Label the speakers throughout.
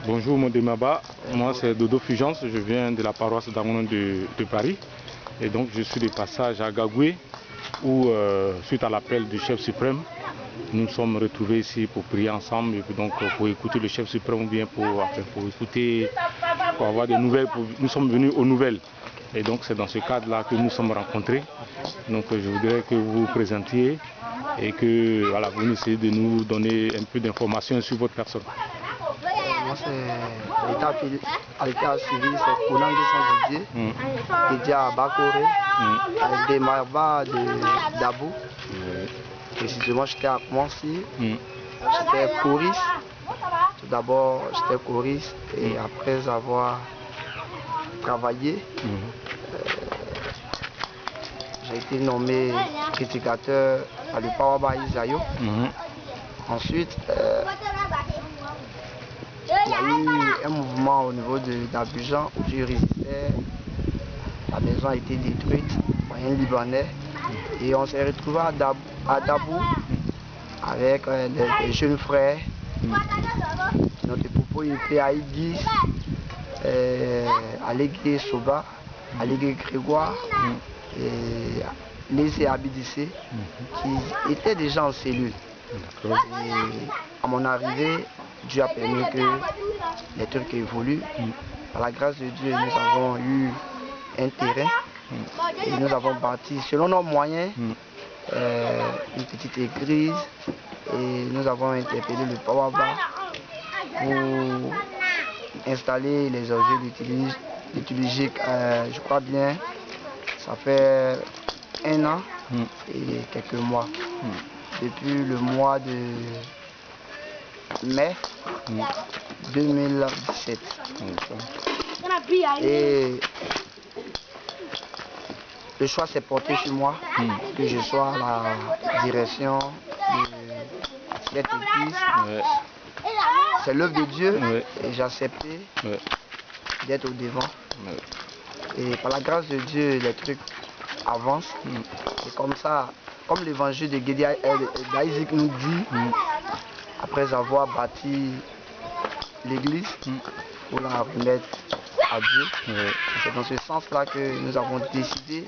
Speaker 1: Bonjour Mondemaba, moi c'est Dodo Fulgence, je viens de la paroisse d'Amonon de Paris. Et donc je suis de passage à Gagoué où suite à l'appel du chef suprême, nous nous sommes retrouvés ici pour prier ensemble et donc pour écouter le chef suprême ou bien pour écouter, pour avoir des nouvelles. Nous sommes venus aux nouvelles et donc c'est dans ce cadre-là que nous sommes rencontrés. Donc je voudrais que vous vous présentiez et que voilà, vous essayez de nous donner un peu d'informations sur votre personne.
Speaker 2: Moi, c'est l'état civil, c'est Kounangue Saint-Didier, dédié à Bakoré, des Marba de Dabou. Précisément, j'étais à Koumansi, j'étais choriste. Tout d'abord, j'étais choriste et après avoir travaillé, j'ai été nommé prédicateur à l'Upawaba Isayo. Ensuite, il y a eu un mouvement au niveau d'Abidjan où je résistais. La maison a été détruite par un Libanais et on s'est retrouvé à Dabou avec des jeunes frères. Notre popo était à Igis, Allégué Soba, Allégué Grégoire et les Abidissé qui étaient déjà en cellule. Et à mon arrivée, Dieu a permis que les trucs évoluent. Par la grâce de Dieu, nous avons eu un terrain et nous avons bâti, selon nos moyens, une petite église et nous avons interpellé le Pawaba pour installer les objets liturgiques. Je crois bien, ça fait 1 an et quelques mois. Depuis le mois de mai 2017. Et le choix s'est porté sur moi, que je sois à la direction de cette église. C'est l'œuvre de Dieu et j'ai accepté d'être au devant. Et par la grâce de Dieu, les trucs avancent. Et comme ça, comme l'évangile de d'Isaac nous dit, après avoir bâti l'église, pour la remettre à Dieu. C'est dans ce sens-là que nous avons décidé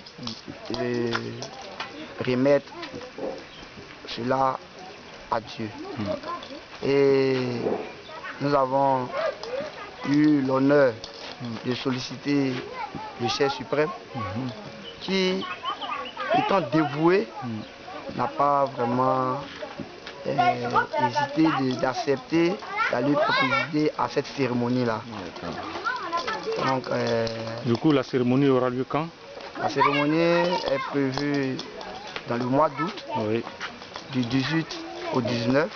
Speaker 2: de remettre cela à Dieu. Et nous avons eu l'honneur de solliciter le chef suprême qui, étant dévoué, n'a pas vraiment hésité d'accepter d'aller présider à cette cérémonie-là. Donc,
Speaker 1: du coup, la cérémonie aura lieu quand?
Speaker 2: La cérémonie est prévue dans le mois d'août, du 18 au 19.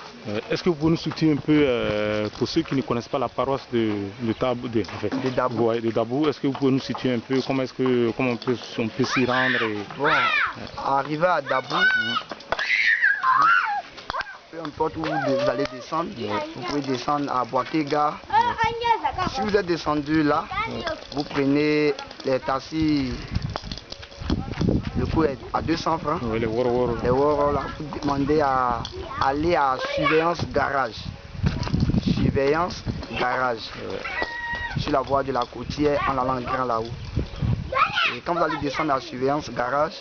Speaker 1: Est-ce que vous pouvez nous situer un peu, pour ceux qui ne connaissent pas la paroisse de Dabou, est-ce que vous pouvez nous situer un peu comment on peut s'y rendre
Speaker 2: Bon, arrivé à Dabou, peu importe où vous allez descendre, vous pouvez descendre à Boakega. Si vous êtes descendu là, vous prenez les taxis, le coût est à 200 francs.
Speaker 1: Les Woro
Speaker 2: là, vous demandez à aller à Surveillance Garage. Surveillance Garage. Sur la voie de la Côtière en allant grand là-haut. Et quand vous allez descendre à Surveillance Garage,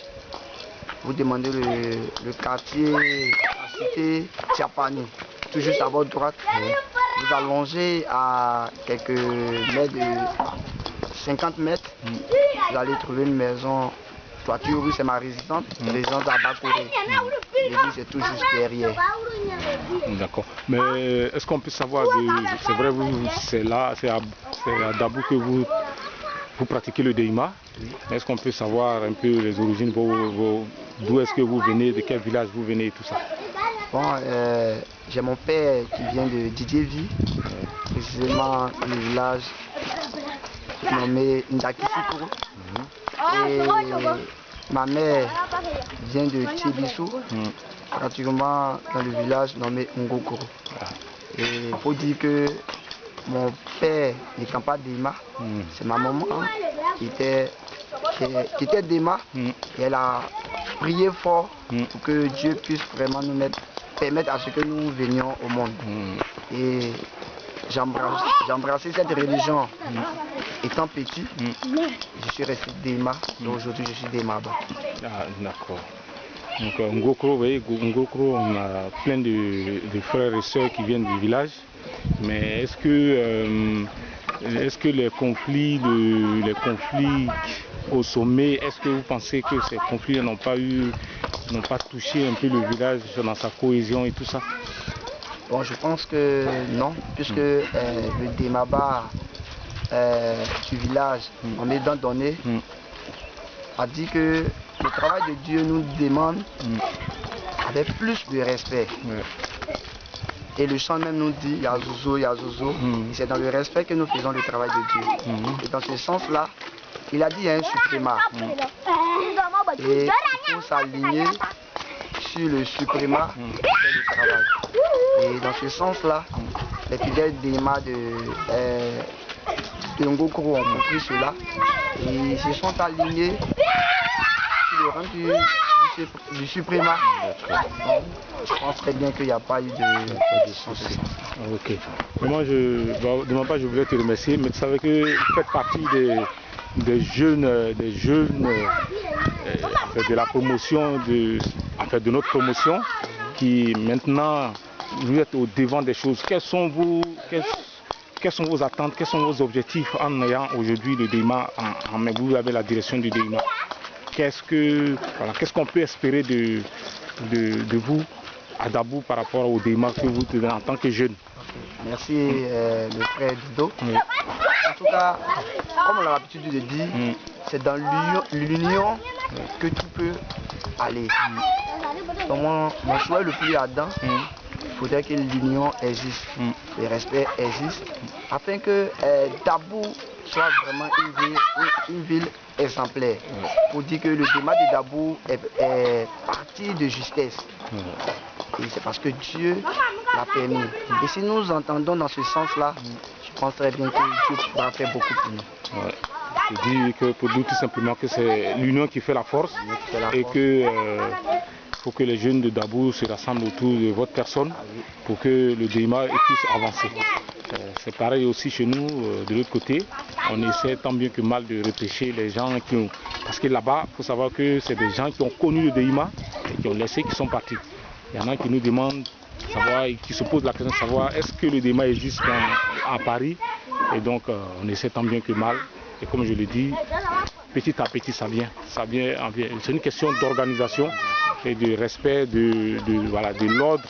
Speaker 2: vous demandez le quartier, la cité Tiapani, tout juste à votre droite. Vous allongez à quelques mètres, 50 mètres, vous allez trouver une maison, toiture, c'est ma résidence à Bakoré. L'église c'est tout juste derrière.
Speaker 1: D'accord. Mais est-ce qu'on peut savoir, c'est vrai, c'est à Dabou que vous pratiquez le Deima. Est-ce qu'on peut savoir un peu les origines, d'où est-ce que vous venez, de quel village vous venez et tout ça?
Speaker 2: Bon, j'ai mon père qui vient de Didierville, précisément le village nommé Ndakisikoro. Et ma mère vient de Tibissou, pratiquement dans le village nommé Ngokoro. Et il faut dire que mon père n'étant pas Dema, c'est ma maman qui était Dema et elle a prié fort pour que Dieu puisse vraiment nous permettre à ce que nous venions au monde. Et j'ai embrassé cette religion étant petit. Je suis resté Déma, et aujourd'hui je suis Démaba.
Speaker 1: Ah, d'accord. Donc Ngokro, vous voyez, Ngokro, on a plein de frères et sœurs qui viennent du village. Mais est-ce que les conflits au sommet, est-ce que vous pensez que ces conflits n'ont pas touché un peu le village dans sa cohésion et tout ça?
Speaker 2: Bon, je pense que non, puisque le Démaba du village, on est donné, a dit que le travail de Dieu nous demande avec plus de respect. Et le chant même nous dit Yazouzou, Yazouzou. C'est dans le respect que nous faisons le travail de Dieu. Et dans ce sens-là, il a dit il y a un suprémat. Et il faut s'aligner sur le suprémat qui fait le travail. Et dans ce sens-là, les fidèles d'Ema de Ngokro ont compris cela. Et ils se sont alignés sur le rang du suprémat. Je pense très bien qu'il n'y a pas eu de soucis.
Speaker 1: Ok. Mais moi, de ma part, je voulais te remercier, mais tu savais que vous faites partie des jeunes de la promotion, de notre promotion, qui maintenant, vous êtes au devant des choses. Quelles sont vos attentes, quels sont vos objectifs en ayant aujourd'hui le DEIMA en main? Vous avez la direction du DEIMA. Qu'est-ce qu'on peut espérer de vous à Dabou par rapport au DEIMA que vous tenez en tant que jeune?
Speaker 2: Merci le frère Dido. En tout cas, comme on a l'habitude de dire, c'est dans l'union que tout peut aller. Donc mon souhait le plus ardent, il faudrait que l'union existe, le respect existe, afin que Dabou soit vraiment une ville exemplaire. Pour dire que le DEIMA de Dabou est parti de justesse. Et c'est parce que Dieu l'a permis. Et si nous entendons dans ce sens-là, je pense très bien que Dieu pourra faire beaucoup pour nous.
Speaker 1: Je dis que pour nous tout simplement que c'est l'union qui fait la force et que faut que les jeunes de Dabou se rassemblent autour de votre personne pour que le DEIMA puisse avancer. C'est pareil aussi chez nous, de l'autre côté, on essaie tant bien que mal de repêcher les gens qui ont... Parce que là-bas, il faut savoir que c'est des gens qui ont connu le DEIMA et qui ont laissé, qui sont partis. Il y en a qui nous demandent, qui se posent la question de savoir est-ce que le DEIMA existe à Paris. Et donc on essaie tant bien que mal. Et comme je l'ai dit, petit à petit ça vient. C'est une question d'organisation et de respect de l'ordre,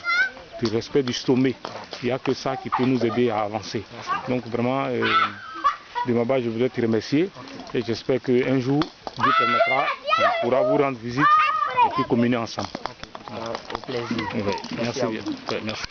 Speaker 1: du respect du sommet. Il n'y a que ça qui peut nous aider à avancer. Donc vraiment, de ma part, je voudrais te remercier et j'espère qu'un jour, Dieu permettra, on pourra vous rendre visite et puis communier ensemble.
Speaker 2: Au plaisir.
Speaker 1: Merci bien. Merci.